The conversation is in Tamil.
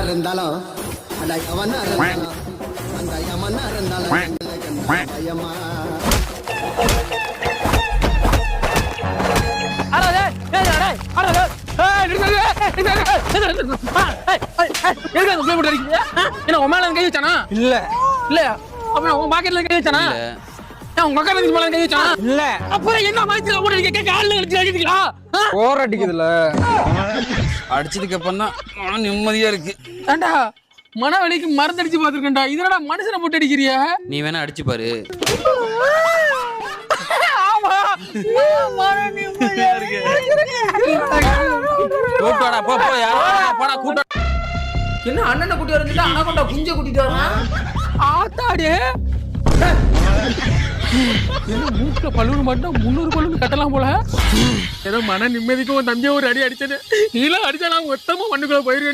இருந்தாலும் அந்த எவனா இருந்தாலும் அந்த யமனா இருந்தாலும் பயமா. இல்ல இல்லையா அப்ப உன் பாக்கெட்ல கை வச்சானா உங்க அக்கா மேல கை வச்சானா இல்ல அப்புறம் என்ன மாதிரி ஓடிக்க கால்ல அடிச்சு அடிக்கிறீங்களா போர் அடிக்குதுல அடிச்சதுக்கு அப்புறம் தான் நிம்மதியா இருக்கு. ஏண்டா மனவலிக்கு மருந்தடிச்சு பாத்துருக்கேன்டா இதனடா மனுஷனை போட்டு அடிக்கிறியா நீ வேணா அடிச்சு பாரு. ஆமா கூப்பிட்டாடா போ போ யாரா போடா கூப்பிட்டா. என்ன அண்ணனை கூட்டி வரஞ்சிட்டா அண்ணா கொண்டா குஞ்ச கூட்டிட்டு வரான் ஆத்தாடே என்ன மூக்க பலூன் மட்டும் 300 பலூன் கட்டலாம் போல ஏதோ மன நிம்மதிக்கும் தம்பியை ஒரு அடி அடிச்சது நீலாம் அடிச்சா நான் மொத்தமா மண்ணுக்குள்ள போயிருவேன்.